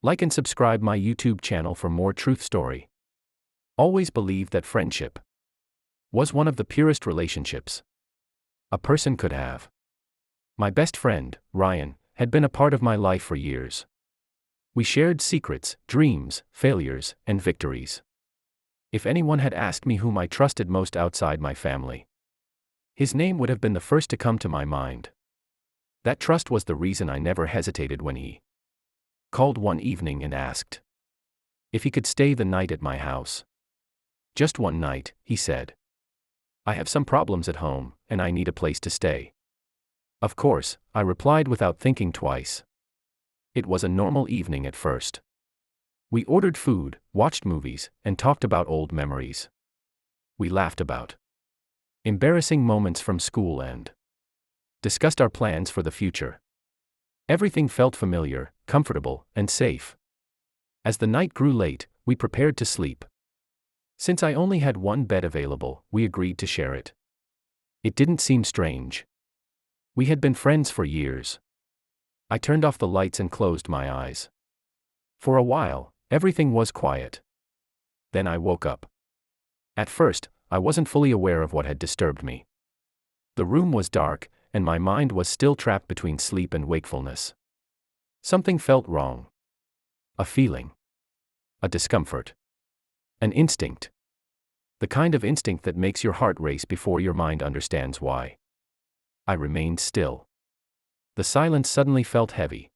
Like and subscribe my YouTube channel for more truth story. Always believed that friendship was one of the purest relationships a person could have. My best friend, Ryan, had been a part of my life for years. We shared secrets, dreams, failures, and victories. If anyone had asked me whom I trusted most outside my family, his name would have been the first to come to my mind. That trust was the reason I never hesitated when he called one evening and asked if he could stay the night at my house. Just one night, he said. I have some problems at home, and I need a place to stay. Of course, I replied without thinking twice. It was a normal evening at first. We ordered food, watched movies, and talked about old memories. We laughed about embarrassing moments from school and discussed our plans for the future. Everything felt familiar, comfortable, and safe. As the night grew late, we prepared to sleep. Since I only had one bed available, we agreed to share it. It didn't seem strange. We had been friends for years. I turned off the lights and closed my eyes. For a while, everything was quiet. Then I woke up. At first, I wasn't fully aware of what had disturbed me. The room was dark, and my mind was still trapped between sleep and wakefulness. Something felt wrong. A feeling. A discomfort. An instinct. The kind of instinct that makes your heart race before your mind understands why. I remained still. The silence suddenly felt heavy.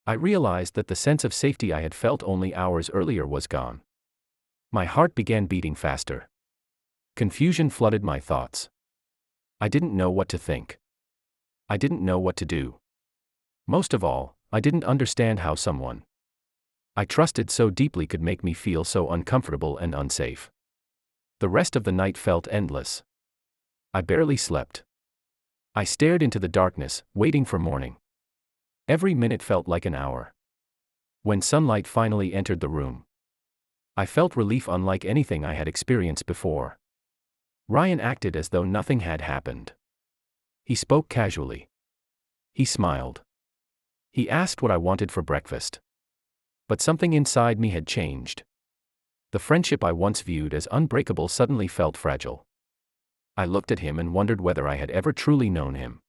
I realized that the sense of safety I had felt only hours earlier was gone. My heart began beating faster. Confusion flooded my thoughts. I didn't know what to think. I didn't know what to do. Most of all, I didn't understand how someone I trusted so deeply could make me feel so uncomfortable and unsafe. The rest of the night felt endless. I barely slept. I stared into the darkness, waiting for morning. Every minute felt like an hour. When sunlight finally entered the room, I felt relief unlike anything I had experienced before. Ryan acted as though nothing had happened. He spoke casually. He smiled. He asked what I wanted for breakfast. But something inside me had changed. The friendship I once viewed as unbreakable suddenly felt fragile. I looked at him and wondered whether I had ever truly known him.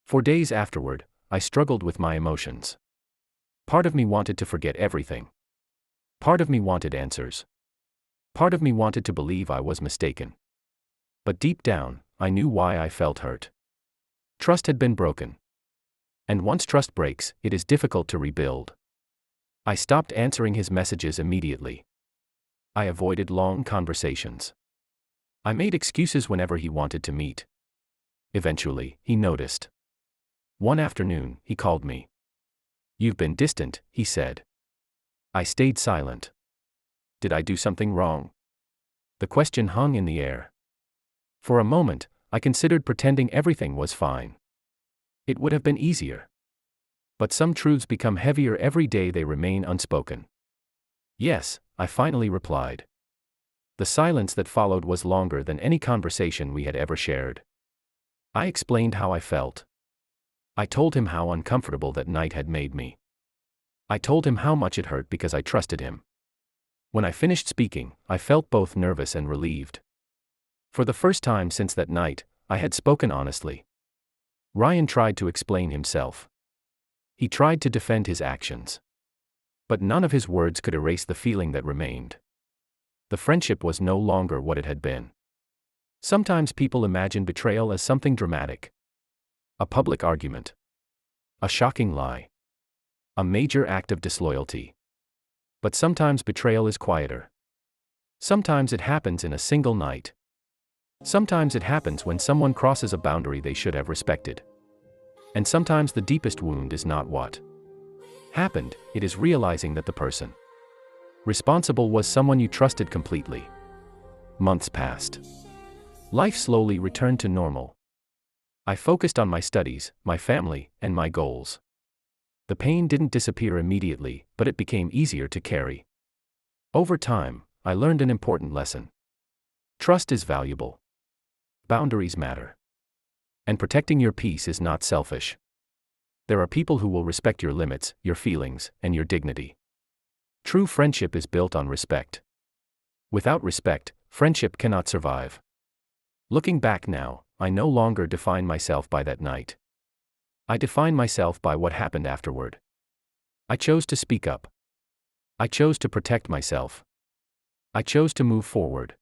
For days afterward, I struggled with my emotions. Part of me wanted to forget everything. Part of me wanted answers. Part of me wanted to believe I was mistaken. But deep down, I knew why I felt hurt. Trust had been broken. And once trust breaks, it is difficult to rebuild. I stopped answering his messages immediately. I avoided long conversations. I made excuses whenever he wanted to meet. Eventually, he noticed. One afternoon, he called me. "You've been distant," he said. I stayed silent. Did I do something wrong? The question hung in the air. For a moment, I considered pretending everything was fine. It would have been easier. But some truths become heavier every day they remain unspoken. "Yes," I finally replied. The silence that followed was longer than any conversation we had ever shared. I explained how I felt. I told him how uncomfortable that night had made me. I told him how much it hurt because I trusted him. When I finished speaking, I felt both nervous and relieved. For the first time since that night, I had spoken honestly. Ryan tried to explain himself. He tried to defend his actions. But none of his words could erase the feeling that remained. The friendship was no longer what it had been. Sometimes people imagine betrayal as something dramatic. A public argument. A shocking lie. A major act of disloyalty. But sometimes betrayal is quieter. Sometimes it happens in a single night. Sometimes it happens when someone crosses a boundary they should have respected. And sometimes the deepest wound is not what happened, it is realizing that the person responsible was someone you trusted completely. Months passed. Life slowly returned to normal. I focused on my studies, my family, and my goals. The pain didn't disappear immediately, but it became easier to carry. Over time, I learned an important lesson. Trust is valuable. Boundaries matter. And protecting your peace is not selfish. There are people who will respect your limits, your feelings, and your dignity. True friendship is built on respect. Without respect, friendship cannot survive. Looking back now, I no longer define myself by that night. I define myself by what happened afterward. I chose to speak up. I chose to protect myself. I chose to move forward.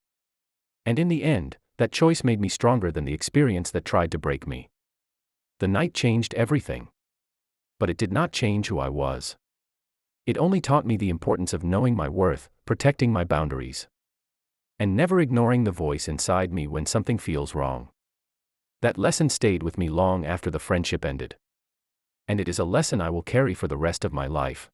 And in the end, that choice made me stronger than the experience that tried to break me. The night changed everything. But it did not change who I was. It only taught me the importance of knowing my worth, protecting my boundaries, and never ignoring the voice inside me when something feels wrong. That lesson stayed with me long after the friendship ended. And it is a lesson I will carry for the rest of my life.